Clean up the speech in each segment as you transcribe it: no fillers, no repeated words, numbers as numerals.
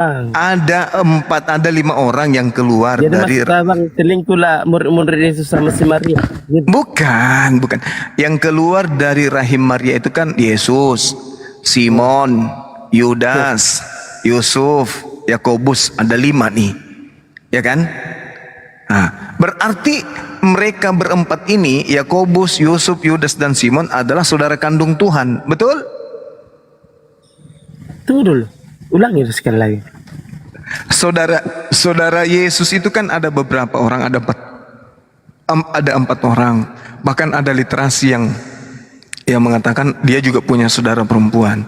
Ada 5 orang yang keluar Jadi dari. maksud abang selingkuh lah murid-murid Yesus sama si Maria. Gitu. Bukan. Yang keluar dari rahim Maria itu kan Yesus, Simon, Yudas, Yusuf, Yakobus. Ada 5 nih, ya kan? Nah, berarti mereka berempat ini, Yakobus, Yusuf, Yudas, dan Simon adalah saudara kandung Tuhan, betul? Tunggu dulu, ulangi sekali lagi. Saudara Yesus itu kan ada beberapa orang, ada 4 orang. Bahkan ada literasi yang mengatakan dia juga punya saudara perempuan.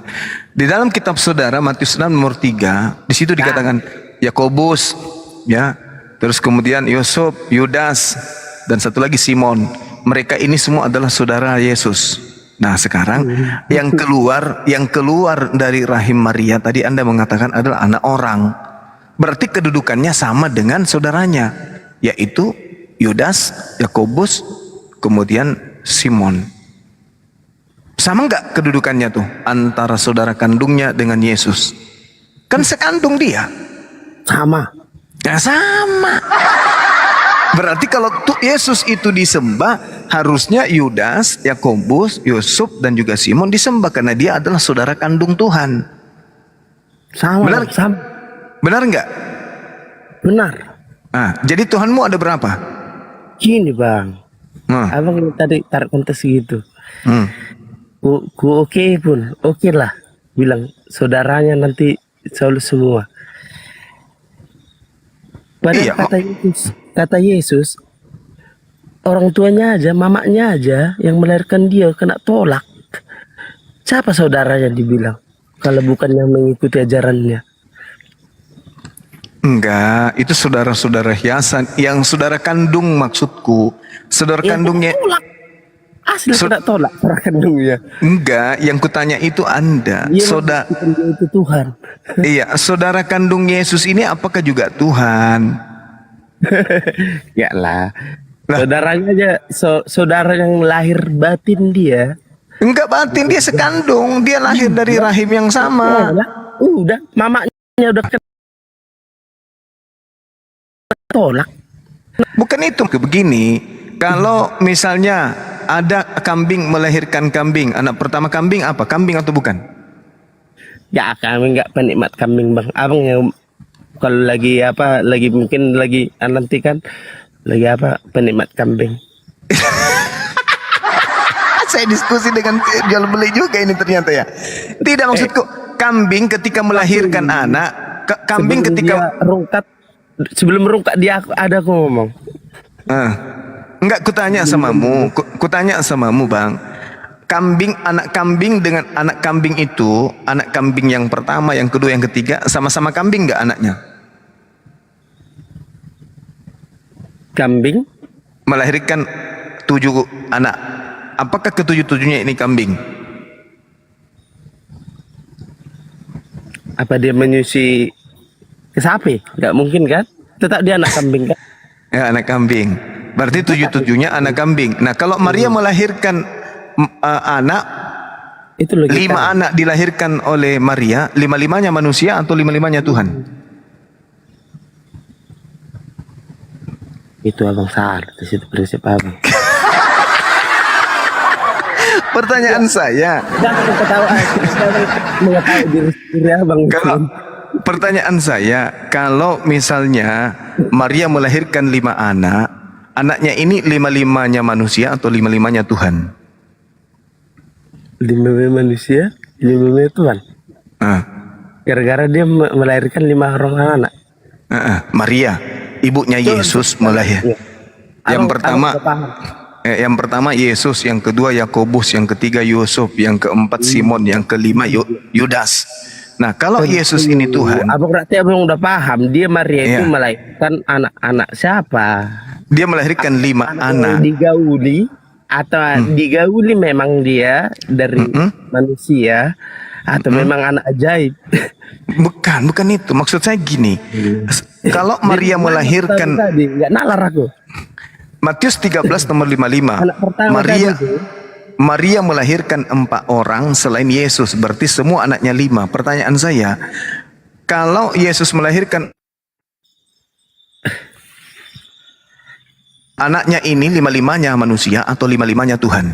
Di dalam kitab saudara Matius 6 nomor 3, di situ dikatakan Yakobus, ya, terus kemudian Yusuf, Yudas, dan satu lagi Simon. Mereka ini semua adalah saudara Yesus. Nah, sekarang yang keluar dari rahim Maria tadi Anda mengatakan adalah anak orang. Berarti kedudukannya sama dengan saudaranya, yaitu Yudas, Yakobus, kemudian Simon. Sama nggak kedudukannya tuh antara saudara kandungnya dengan Yesus? Kan sekandung dia. Sama. Ya sama. Berarti kalau Yesus itu disembah, harusnya Yudas, Yakobus, Yusuf, dan juga Simon disembah karena dia adalah saudara kandung Tuhan. Sama. Benar? Sama. Benar nggak? Benar. Nah, jadi Tuhanmu ada berapa? Gini bang, abang tadi tarik kontes gitu. Ku oke pun, oke lah. Bilang saudaranya nanti selalu semua. Padahal Iya, kata Yesus, orang tuanya aja, mamanya aja yang melahirkan dia kena tolak. Siapa saudaranya dibilang? Kalau bukan yang mengikuti ajarannya. enggak, itu saudara-saudara hiasan. Yang saudara kandung maksudku. Saudara kandungnya. Tolak. Asli kena tolak saudara kandungnya. Enggak, yang kutanya itu Anda. Dia itu Tuhan. Iya, saudara kandung Yesus ini apakah juga Tuhan? Ya lah. Saudaranya aja, saudara yang lahir batin dia. Enggak batin, dia sekandung. Dia lahir dari rahim yang sama. Udah, mamanya udah kena tolak. Bukan itu. Begini, kalau misalnya ada kambing melahirkan kambing, anak pertama kambing apa? Kambing atau bukan? Ya kami nggak penikmat kambing bang. Abang yang kalau lagi mungkin lagi nanti kan lagi penikmat kambing. Saya diskusi dengan jual beli juga ini ternyata ya. Tidak, maksudku kambing ketika melahirkan anak, kambing sebelum ketika sebelum rungkat dia aku ngomong. Enggak, kutanya samamu bang. Anak kambing dengan anak kambing itu, anak kambing yang pertama, yang kedua, yang ketiga, sama-sama kambing nggak anaknya? Kambing Melahirkan 7 anak. Apakah ke-7-7-nya ini kambing? apa dia menyusui ke sapi? Nggak mungkin kan? Tetap dia anak kambing kan? Ya, anak kambing. Berarti 7-7-nya anak kambing. Nah, kalau Maria melahirkan anak, Itu logika. 5 anak dilahirkan oleh Maria, 5-5-nya manusia atau 5-5-nya Tuhan? Itu abang salah, di situ prinsip abang. Pertanyaan saya, Jangan ketawa, mengetahui diri abang. pertanyaan saya, kalau misalnya Maria melahirkan 5 anak, anaknya ini 5-5-nya manusia atau 5-5-nya Tuhan? 5 manusia, 5 Tuhan. Gara-gara dia melahirkan 5 orang anak. Maria, ibunya Yesus melahirkan. Yang pertama Yesus, yang kedua Yakobus, yang ketiga Yusuf, yang keempat Simon, yang kelima Yudas. Nah, kalau Yesus ini Tuhan, Berarti abang udah paham, dia Maria itu melahirkan anak-anak siapa? Dia melahirkan 5 anak. Digauli atau digauli memang dia dari manusia atau memang anak ajaib? Bukan itu. Maksud saya gini. Kalau Maria melahirkan, nggak nalar aku. Matius 13 nomor 55. Maria melahirkan 4 orang selain Yesus. Berarti semua anaknya 5. Pertanyaan saya, Kalau Yesus melahirkan anaknya ini lima-limanya manusia atau lima-limanya Tuhan?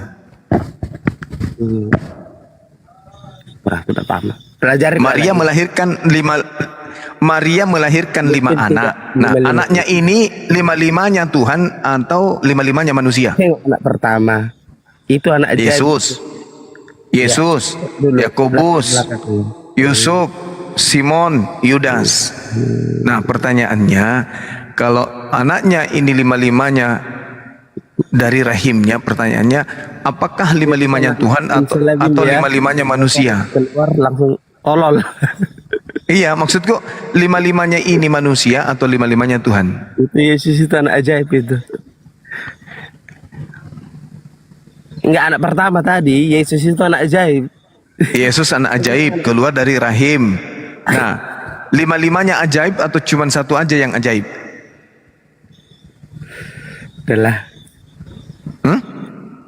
Wah, aku tak paham. Pelajari Maria melahirkan lima Mungkin anak. tidak Nah, lima-lima. anaknya ini lima-limanya Tuhan atau lima-limanya manusia? Tengok anak pertama. Itu anak ajaib. Yesus, Dulu, Yakobus, belakang. Yusuf, Simon, Yudas. Nah, pertanyaannya, kalau anaknya ini lima-limanya dari rahimnya, pertanyaannya, apakah lima-limanya Tuhan atau Ya. lima-limanya manusia? Keluar langsung tolol. Iya, maksudku lima-limanya ini manusia atau lima-limanya Tuhan? Itu Yesus itu anak ajaib itu. Enggak, anak pertama tadi, Yesus itu anak ajaib. Yesus anak ajaib, keluar dari rahim. Nah, lima-limanya ajaib atau cuma satu aja yang ajaib? Adalah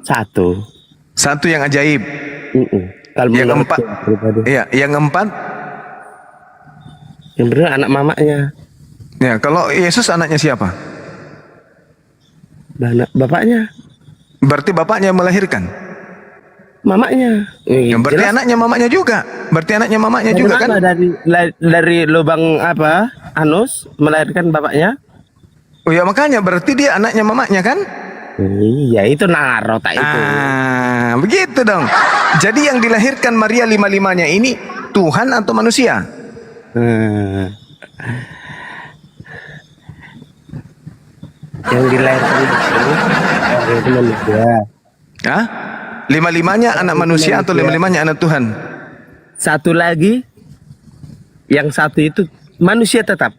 satu. Satu yang ajaib. Kalau Yang menurut keempat, saya pribadi. iya, yang keempat, Yang benar anak mamanya, ya kalau Yesus anaknya siapa? anak bapaknya, Berarti bapaknya yang melahirkan. mamanya. Yang berarti anaknya mamanya juga. Berarti anaknya mamanya juga kan? Dari lubang apa? Anus melahirkan bapaknya. Oh ya, makanya berarti dia anaknya mamanya kan? Iya, itu naro tak itu. Ah, begitu dong. Jadi yang dilahirkan Maria lima-limanya ini Tuhan atau manusia? Yang dilahirkan itu manusia. Hah? Lima-limanya anak manusia atau lima-limanya anak Tuhan? Satu lagi, yang satu itu manusia tetap.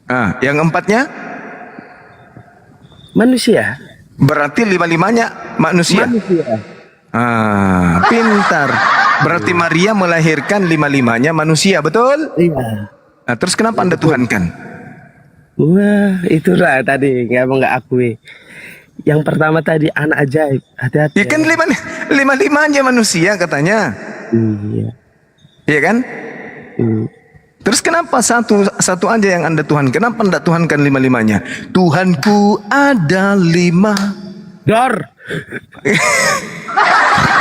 Ah, yang empatnya? Manusia. Berarti lima-limanya manusia. Manusia. Ah, pintar. Berarti Maria melahirkan lima-limanya manusia, betul? Iya. Nah, terus kenapa Anda tuhankan? Wah, itulah tadi nggak akui. Yang pertama tadi anak ajaib. Hati-hati. Ya kan lima-limanya manusia katanya. Iya. Iya kan? Hmm. Terus kenapa satu aja yang Anda Tuhan? Kenapa Anda Tuhankan lima-limanya? Tuhanku ada lima. Dor.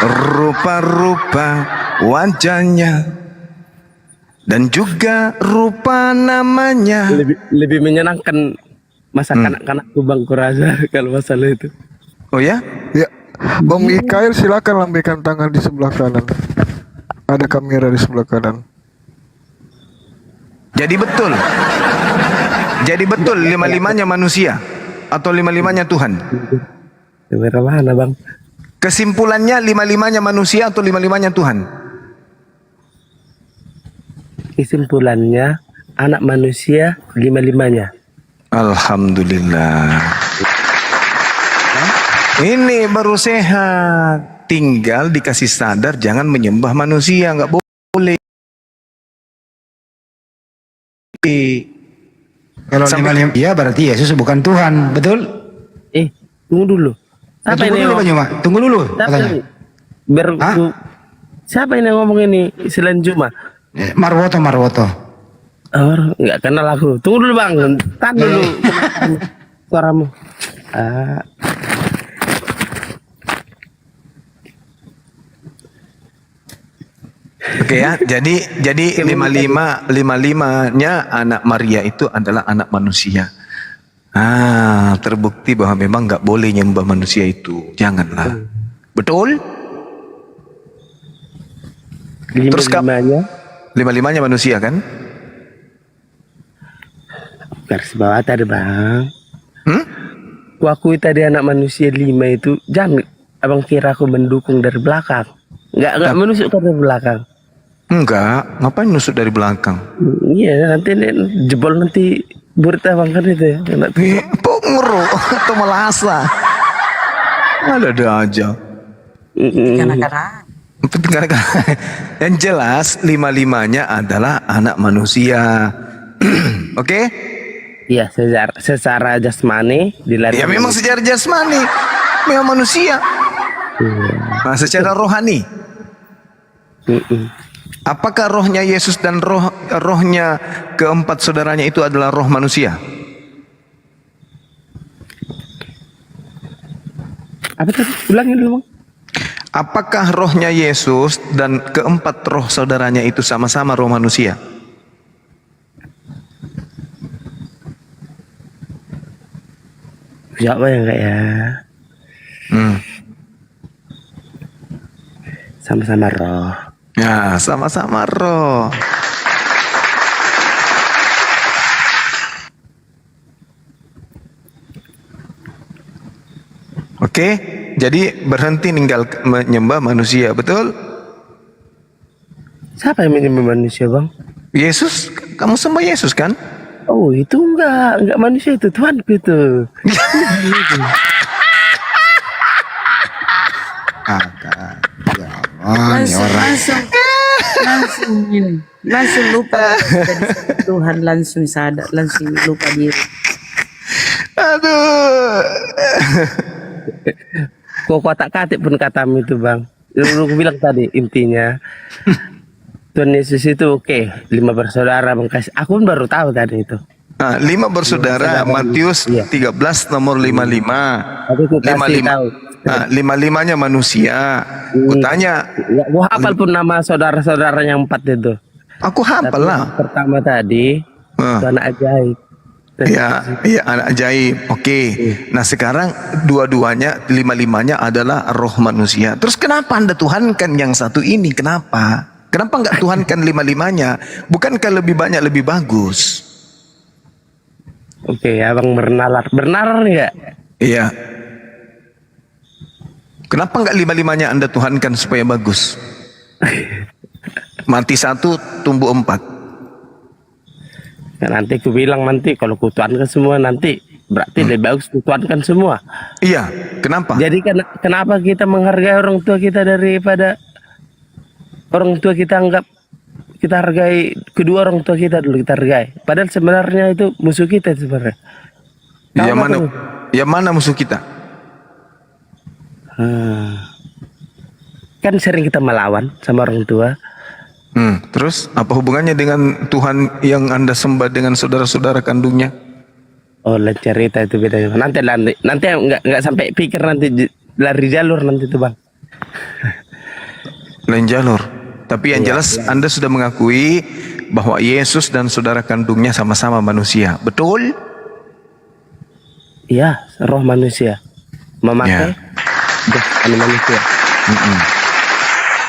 Rupa-rupa wajahnya dan juga rupa namanya. Lebih menyenangkan masa kanak-kanakku Bang Kurasa kalau masalah itu. Oh ya? Ya, Bang Mikael silakan lambaikan tangan di sebelah kanan. Ada kamera di sebelah kanan. Jadi betul. Jadi betul lima-limanya manusia atau lima-limanya Tuhan? Kamera mana Bang? Kesimpulannya lima-limanya manusia atau lima-limanya Tuhan? Kesimpulannya anak manusia lima-limanya. Alhamdulillah. Ini baru sehat. Tinggal dikasih sadar jangan menyembah manusia, nggak boleh. Kalau lima-lima, iya berarti Yesus bukan Tuhan, betul? Tunggu dulu. Siapa Tunggu ini? dulu Pak Juma, tunggu dulu Siapa katanya. ini? Hah? Siapa ini yang ngomong ini selain Juma? Marwoto. Oh, nggak kenal aku. Tunggu dulu Bang, tahan dulu suaramu. Oke ya, jadi lima-limanya anak Maria itu adalah anak manusia. Ah, terbukti bahwa memang nggak boleh nyembah manusia itu. Janganlah. Betul? Terus Lima-limanya lima-limanya manusia kan? garis bawah tadi Bang. Hmm? Ku akui tadi anak manusia lima itu, jangan abang kira aku mendukung dari belakang. Nggak menusuk dari belakang. Enggak, ngapain nusuk dari belakang? Iya, nanti jebol nanti berita Bang kan itu ya. Pengero atau melasa. Ada aja. Yang jelas lima-limanya adalah anak manusia. Oke? Iya, secara jasmani dilahirkan. Ya memang secara jasmani, memang manusia. Nah, secara rohani. Apakah rohnya Yesus dan rohnya keempat saudaranya itu adalah roh manusia? Apa tadi? Ulangin dulu, Bang. Apakah rohnya Yesus dan keempat roh saudaranya itu sama-sama roh manusia? Siapa yang enggak ya? Hmm. Sama-sama roh. Ya, sama-sama roh. Oke, jadi berhenti ninggal menyembah manusia, betul? Siapa yang menyembah manusia, Bang? Yesus, kamu sembah Yesus kan? Oh, itu enggak manusia, itu Tuhanku itu. Kakak. Ya Allah, ini orang. Langsung ini, langsung lupa dari Tuhan, langsung sadar, langsung lupa diri. Aduh. Kok kotak-katik pun katamu itu, Bang. Aku bilang tadi intinya Tuhan Yesus itu oke, 5 bersaudara, Bang. Aku pun baru tahu tadi itu. Nah, 5 bersaudara, Matius Iya. 13 nomor 55. Aku kasih tahu. Nah, 55-nya manusia. Kutanya, Ya, gua hafal pun nama saudara-saudara yang 4 itu. aku hafal lah. Pertama tadi itu anak ajaib. Ya, iya anak ajaib. Oke. Nah, sekarang dua-duanya, 55-nya adalah roh manusia. Terus kenapa Anda tuhankan yang satu ini? Kenapa? Kenapa nggak tuhankan 55-nya? Bukankah lebih banyak lebih bagus? Oke, Abang bernalar nggak? Iya. Kenapa nggak 55-nya Anda tuhankan supaya bagus? Mati 1, tumbuh 4. Ya, nanti aku bilang nanti kalau kutuankan semua nanti berarti lebih bagus kutuankan semua. Iya, kenapa? Jadi kenapa kita menghargai orang tua kita daripada orang tua kita hargai kedua orang tua kita dulu kita hargai. Padahal sebenarnya itu musuh kita sebenarnya. Tahu Yang apa mana? tuh? Yang mana musuh kita? Kan sering kita melawan sama orang tua. Terus apa hubungannya dengan Tuhan yang Anda sembah dengan saudara-saudara kandungnya? Oh, lain cerita itu bedanya. Nanti nggak sampai pikir nanti lari jalur nanti tuh, Bang. Lain jalur. Tapi yang jelas Anda sudah mengakui bahwa Yesus dan saudara kandungnya sama-sama manusia. Betul? Iya, roh manusia memakai manusia.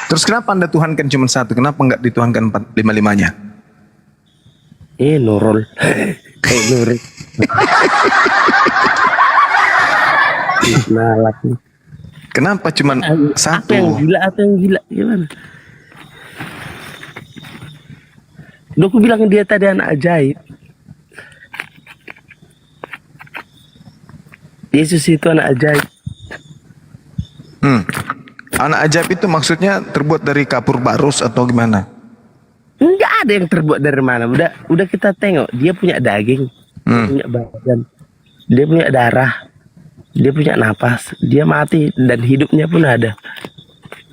Terus kenapa Anda tuhankan cuma satu? Kenapa nggak dituhankan 55-nya? Nurul. Nurul. Nah, lagi. Kenapa cuma Apa yang satu? gila? Apa yang gila? Gimana? Udah aku bilang dia tadi anak ajaib. Yesus itu anak ajaib. Anak ajaib itu maksudnya terbuat dari kapur barus atau gimana? Enggak ada yang terbuat dari mana. Udah kita tengok. Dia punya daging, dia punya badan, dia punya darah, dia punya napas, dia mati dan hidupnya pun ada.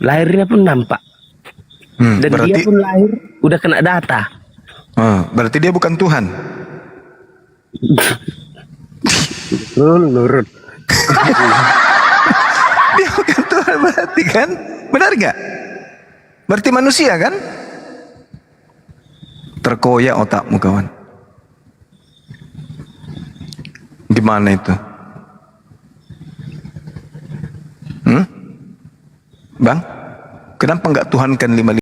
Lahirnya pun nampak. Dan dia Berarti pun lahir udah kena data. berarti dia bukan Tuhan. Nurut. Dia bukan Tuhan berarti kan? Benar gak? Berarti manusia kan? Terkoyak otakmu kawan. Gimana itu? Bang? Kenapa nggak tuhankan 55?